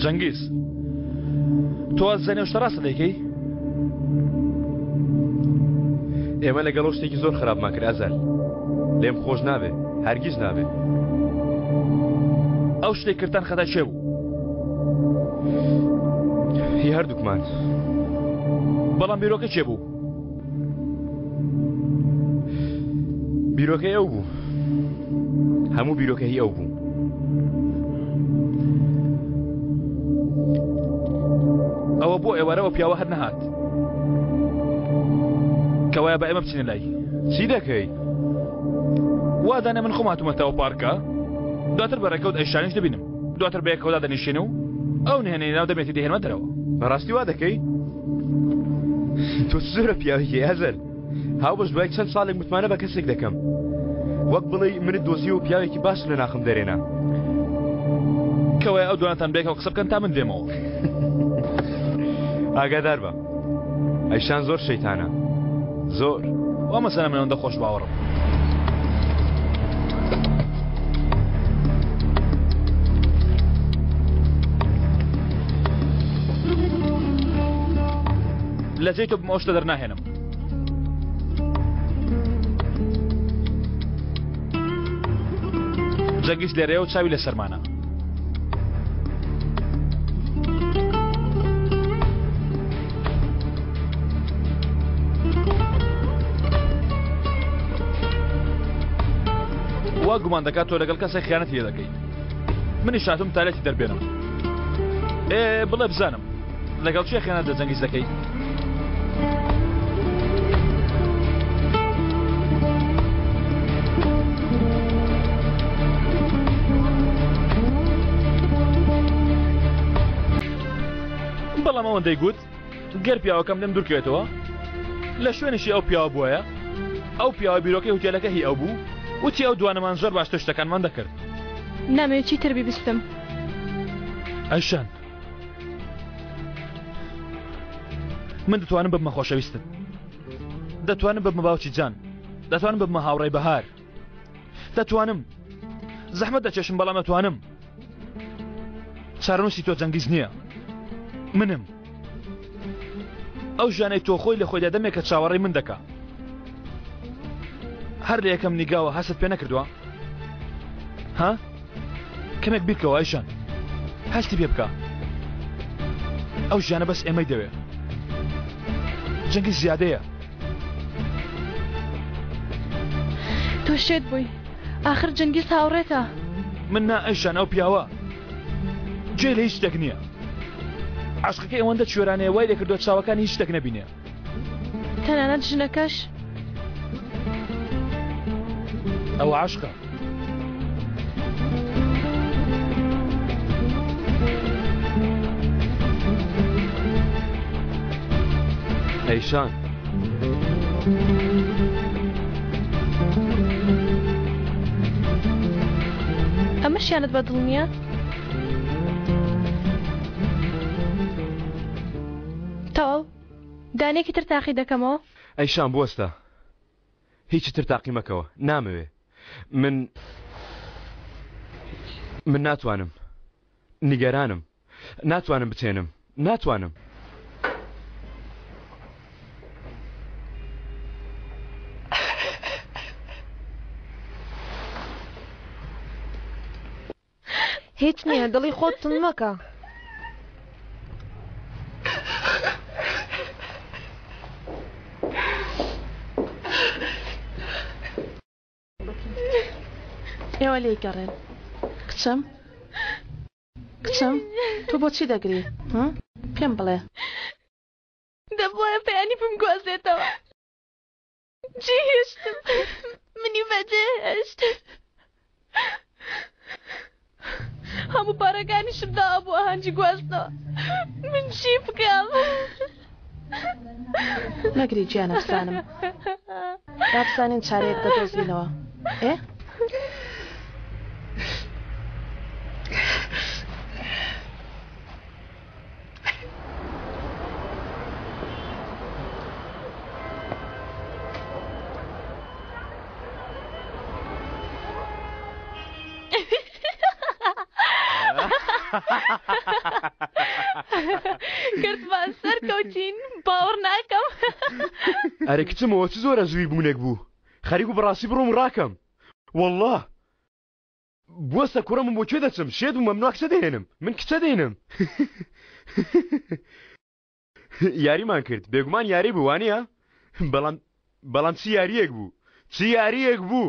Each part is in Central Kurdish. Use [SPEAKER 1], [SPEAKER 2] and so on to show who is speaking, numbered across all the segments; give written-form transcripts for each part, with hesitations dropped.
[SPEAKER 1] جەنگیز تۆ زانێ شتە ڕاستە دەیکەی؟
[SPEAKER 2] ئێمە لەگەڵ شتێکی زۆر خراپمان کرد ئەزەل لێم خۆش نابێ هەرگیز نابێ.
[SPEAKER 1] ئەو شتێک کردان خەتا چێ بوو؟
[SPEAKER 2] هی هەردووکمان.
[SPEAKER 1] بەڵام بیرۆکە چێ بوو؟
[SPEAKER 2] بیرۆکەی ئەو بوو. هەموو بیرۆکە هی ئەو بوو.
[SPEAKER 1] ئەوە بۆ ئێوارەوە پیاوە هەر نەهات کەوایە بە ئێمە بچینە لای.
[SPEAKER 2] چی دەکەی؟
[SPEAKER 1] وادانێ من خۆم هاتوومەتەوە پارکە دواتر بەڕێکەوت ئەیشانیش دەبینم دواتر بەیەکەوەدا دەنیشێنە و ئەو نهێنەی ناو دەبێتی دەهێنمە دەرەوە.
[SPEAKER 2] بەڕاستی وا دەکەی؟ تۆ زۆرە پیاوێکی ئەزەل. هاو بەش دوای چەند ساڵێک متمانە بە کەسێک دەکەم وەک بڵێ منت دۆزی و پیاوێکی باش لە ناخم دەرێنا.
[SPEAKER 1] کەوایە ئەو دوانتان بێکەوە قسە بکەن تا من دێمەوە.
[SPEAKER 2] ئاگادار بە ئەیشان زۆر شەیتانە زۆر.
[SPEAKER 1] وا مەسەلە من ئەوەندە خۆش باوەڕم. لە جێی تۆ بمەوە شتە دەرناهێنم. جەنگیز لێرەیە و چاوی لە سەرمانە. وا گومان دەکات تۆ لەگەڵ کەسێک خیانەتی لێ دەکەیت. منیش هاتووم تالێتی دەربێنم. بڵێ بزانم لەگەڵ چێ خیانەت لە جەنگیز دەکەیت؟ بەڵام ئەوەندەی گوت گەر پیاوەکەم لێم دوورکەوێتەوە لە شوێنشی ئەو پیاوە بووایە ئەو پیاوە بیرۆکەی هوتێلەکە هی ئەو بوو وتی ئەو دوانەمان زۆر باش شتەکانمان دەکرد.
[SPEAKER 3] نامەوێت چی تر بیبستم.
[SPEAKER 1] ئەیشان من دەتوانم ببمە خۆشەویستت دەتوانم ببمە باوکی جان دەتوانم ببمە هاوڕێی بەهار دەتوانم زەحمەت دەچێشم بەڵام دەتوانم. چارەنووسی تۆ جەنگیز نییە منم. ئەو ژیانەی تۆ خۆی لە خۆی دەدەمێک کە چاوەڕێی من دەکا هەر لە یەکەم نیگاوە هەست پێ نەکردووە؟ ها؟ کەمێک بیرکەوە ئەیشان هەستی پێ بکە. ئەو ژیانە بەس ئێمەی دەوێ. جەنگیز زیادەیە.
[SPEAKER 3] تۆ شێت بووی ئاخر جەنگیز هاوڕێتە.
[SPEAKER 1] من نا ئەیشان ئەو پیاوە جێ لە هیچ شتێک نییە. عاشقەکەی ئەوەندە کوێرانەیە وای لێ کردووە چاوەکانی هیچ شتێک نەبینێ.
[SPEAKER 3] تەنانەت ژنەکەش
[SPEAKER 1] ئەوە عاشقە.
[SPEAKER 2] ئەیشان
[SPEAKER 3] ئەمە شیانت بەدڵ نییە؟ تەواو دانێکی تر تاقی دەکەمەوە؟
[SPEAKER 2] ئەیشان بوەستە هیچ تر تاقی مەکەوە نامەوێ. من ناتوانم نیگەرانم ناتوانم بچێنم ناتوانم.
[SPEAKER 3] هیچ نییە دڵی خۆت تڵ مەکە. ئێوە لێی گەڕێن. کچم تۆ بۆچی دەگری؟ پێم بڵێ.
[SPEAKER 4] دەبووە پەیانی بم گوازێتەوە. جێ هێشتم منی بەجێ هێشت. هەموو پارەکانیشم داوا بۆ ئاهەنگی گواستنەوە. من چی بکەم؟
[SPEAKER 3] نەگری گیانە بزانم. دابزانین چارەیەک دەدۆزینەوە. ئێ؟
[SPEAKER 4] کرد بە سەر کەوتین باوەڕ ناکەم.
[SPEAKER 2] ئەرە کچمەوە چ زۆرە زووی بوونێک بوو خەریک و بەڕاستی بڕۆم ڕاکەم والله بوەستە کوڕە من بۆ کوێ دەچم شێت و مەمنوع کچە دەهێنم من کچە دێنم یاریمان کرد بێگومان یاری بوو وانە بەڵام چی یاریەک بوو چی یاریەک بوو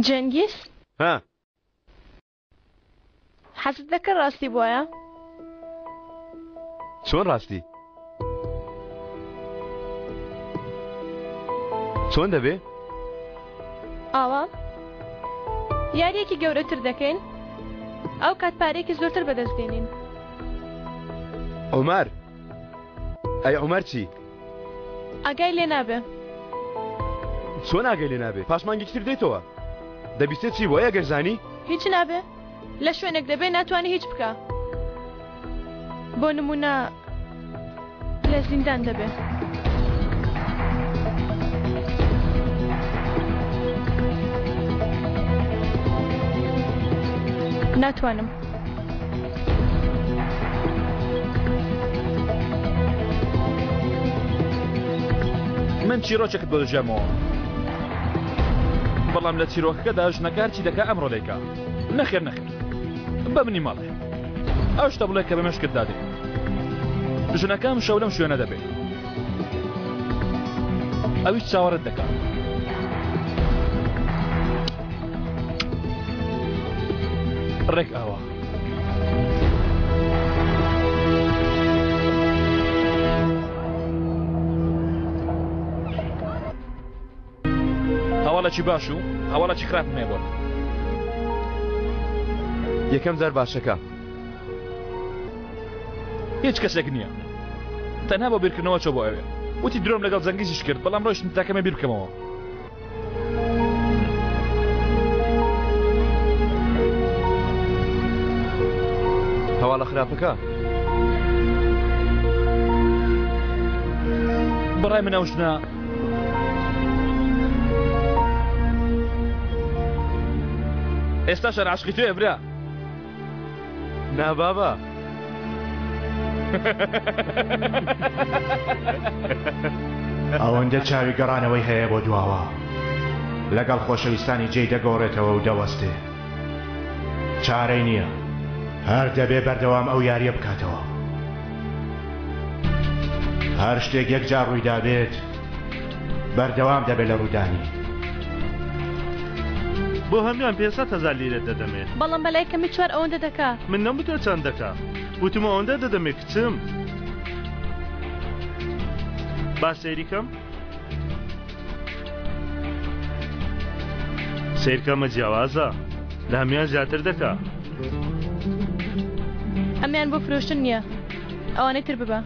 [SPEAKER 4] جەنگیز
[SPEAKER 2] ها
[SPEAKER 4] حەزت دەکرد ڕاستی بۆیە
[SPEAKER 2] چۆن ڕاستی چۆن دەبێ
[SPEAKER 4] ئاوا یاریەکی گەورەتر دەکەین ئەو کات پارێکی زۆرتر بەدەستێنین.
[SPEAKER 2] عومەر ئەی عومەر چی
[SPEAKER 4] ئاگای لێ نابێ
[SPEAKER 2] چۆن ئاگای لێ نابێ پاشمانگیتر دێتەوە دەبیستێت چی بۆ ئەگەر زانی
[SPEAKER 4] هیچ نابێ لە شوێنێک دەبێ ناتوانێت هیچ بکە بۆ نمونە لە زیندان دەبێ ناتوانم
[SPEAKER 1] من چیرۆکێکت بۆ دەژێمەوە بەڵام لە چیرۆکەکەدا ژنەکار چی دەکا ئەمڕۆ دەیکا نەخێر بە منی ماڵێ ئەو شتە بڵێ کە بە مشکت دادێ ژنەکەم شەو لەم شوێنە دەبێت ئەویش چاوەڕێت دەکات ڕێک ئاوا هەواڵەکی باش و هەواڵەکی خراپ نێ بۆ
[SPEAKER 2] یەکەم جار باشەکە
[SPEAKER 1] هیچ کەسێک نییە تەنها بۆ بیرکردنەوە چۆ بۆ ئەوێ وتی درۆم لەگەڵ جەنگیزیش کرد بەڵام ڕۆیشتم تاکەمە بیر بکەمەوە
[SPEAKER 2] هەواڵە خراپەکە
[SPEAKER 1] بەڕای من ئەو ژنە ئێستا شەر عاشقی توێ برا
[SPEAKER 2] نا بابا
[SPEAKER 5] ئەوەندە چاوی گەڕانەوەی هەیە بۆ دواوە لەگەڵ خۆشەویستانی جێی دەگۆڕێتەوە و دەوەستێ چارەی نییە هەر دەبێ بەردەوام ئەو یاریە بکاتەوە هەر شتێک یەکجار ڕوویدا بێت بەردەوام دەبێت لە ڕوودانی
[SPEAKER 6] بۆ هەمیان 500,000 لیرە دەدەمێت
[SPEAKER 4] بەڵام بەلای کەمی 4 ئەوەندە دەکا
[SPEAKER 6] من نەموتۆ چەند دەکا وتمە ئەوەندە دەدەمێت کچم با سەیریکەم سیرکەمە جیاوازە لە هەمیان زیاتر دەکا
[SPEAKER 4] ئەمیان بۆ فرۆشتن نییە ئەوانەی تر ببە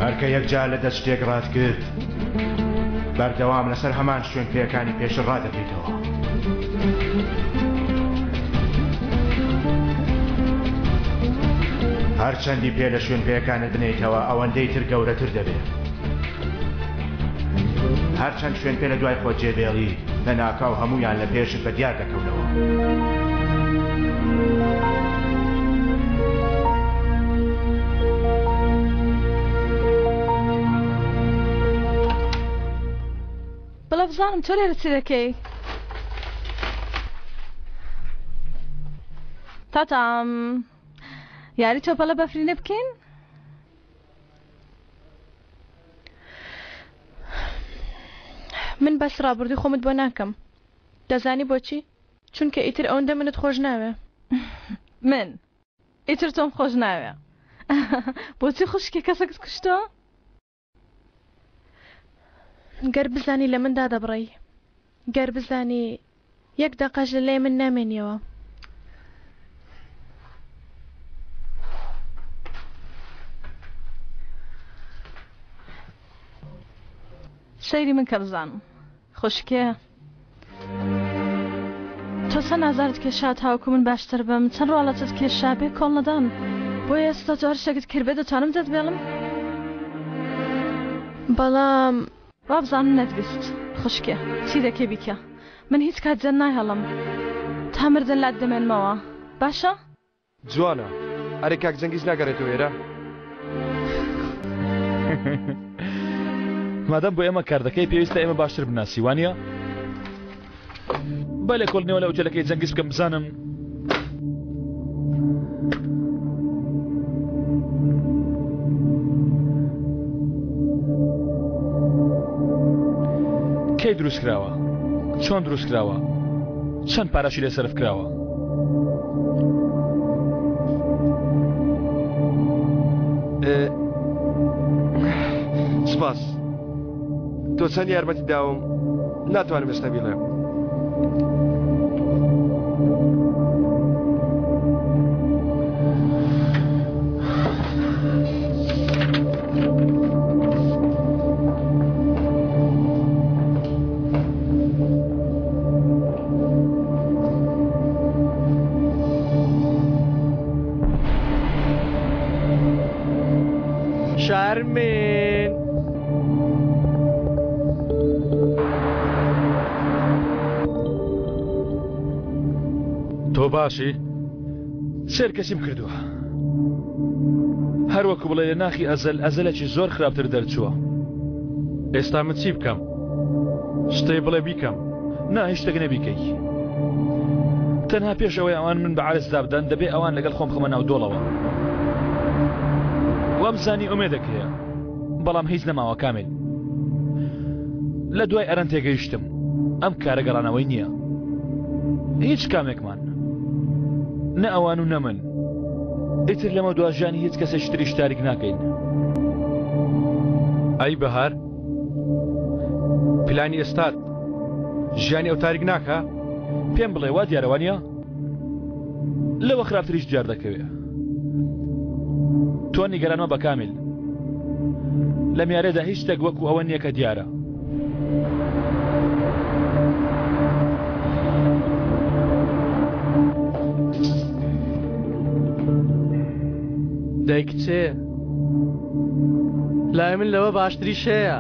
[SPEAKER 5] هەرکە یەکجار لە دەست شتێک ڕات کرد بەردەوام لەسەر هەمان شوێن پێەکانی پێش ڕادەکەیتەوە هەرچەندی پێ لە شوێن پێەکانت بنیتەوە ئەوەندەی تر گەورەتر دەبێت هەرچەند شوێن پێ لە دوای خۆ جێبێڵی لە ناکاو هەمویان لە پێشت بە دیار دەکەونەوە
[SPEAKER 3] بەڵێ بزانم تۆ لێرە چی دەکەی تاتام یاری تۆپەڵە بەفرینە بکەین
[SPEAKER 4] من بەس ڕابردووی خۆمت بۆ ناکەم دەزانی بۆچی چونکە ئیتر ئەوەندە منت خۆش ناوێ
[SPEAKER 3] من ئیتر تۆم خۆش ناوێ بۆچی خوشکی کەسێک کوشتۆ
[SPEAKER 4] گەر بزانی لە مندا دەبڕی گەر بزانی یەک دەقەش لە لای من نامێنیەوە
[SPEAKER 3] سەیری من کە بزانم خوشکێ تۆ چەند ئازارت کێشا تاوەکو من باشتر بم چەند ڕۆڵەتت کێشا بێ کۆڵ نەدان بۆ ئێستا تۆ هەر شتێکت کرد بێ دەتوانم دەت بێڵم
[SPEAKER 4] بەڵام
[SPEAKER 3] ڕابزانم نەتویست خوشکێ چی دەکەی بیکە من هیچ کات جەن نایهەڵم تامردن لات دەمێنمەوە باشە؟
[SPEAKER 2] جوانە ئەرێ کاک جەنگیز ناگەڕێتەوە ئێرە
[SPEAKER 1] مادەم بۆ ئێمە کاردەکەی پێویستە ئێمە باشتر بناسی وانە؟ با لە کۆڵنەوە لە ئوتێلەکەی جەنگیز بکەم بزانم کەی دروست کراوە؟ چۆن دروست کراوە؟ چەند پارەشی لێ سەرف کراوە؟
[SPEAKER 2] سپاس تۆ چەند یارمەتی داوم ناتوانم ئێستا بیڵێم
[SPEAKER 7] شارمین
[SPEAKER 1] تۆ باشی؟ سێر کەسیم کردووە هەروەکو بڵێ لە ناخی ئەزەلێکی زۆر خراپتر دەرچووە
[SPEAKER 6] ئێستا من چی بکەم؟ شتەی بڵێ بیکەم
[SPEAKER 1] نا هیچ شتێک نەبیکەی تەنها پێش ئەوەی ئەوان من بە عارزدا بدەن دەبێ ئەوان لەگەڵ خۆم خەمە ناو دۆڵەوە وەمزانی ئومێدێک هەیە بەڵام هیچ نەماوە کامل لە دوای ئەرەن تێگەیشتم ئەم کارە گەڕانەوەی نییە هیچ کامێکمان نە ئەوان و نە من ئیتر لەمە دواژیانی هیچ کەسێک تریش تاریک ناکەین
[SPEAKER 6] ئەی بەهار پلانی ئێستات ژیانی ئەو تاریک ناکە؟
[SPEAKER 1] پێم بڵێ وا دیارەوانە لەوە خراپتریش دیار دەکەوێ تۆ نیگەرانەوە بە کامل لە میارێدا هیچ شتێک وەکو ئەوە نییە کە دیارە
[SPEAKER 7] دای کچێ لای من لەوە باشتری شەیە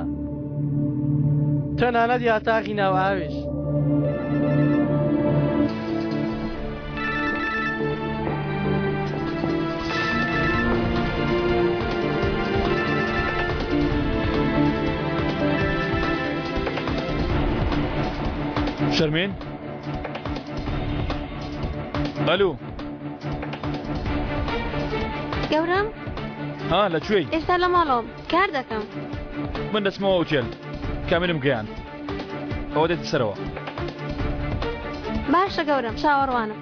[SPEAKER 7] تەنانەت یاتاقی ناو ئاویش
[SPEAKER 1] شەرمین ئەلو
[SPEAKER 8] گەورم
[SPEAKER 1] ها لەکوێی؟
[SPEAKER 8] ئێستا لە ماڵەوەم کار دەکەم
[SPEAKER 1] من دەچمەوە ئوتێل کاملم گەیاند ئەوە دێتە سەرەوە
[SPEAKER 8] باشە گەورم چاوەڕوانم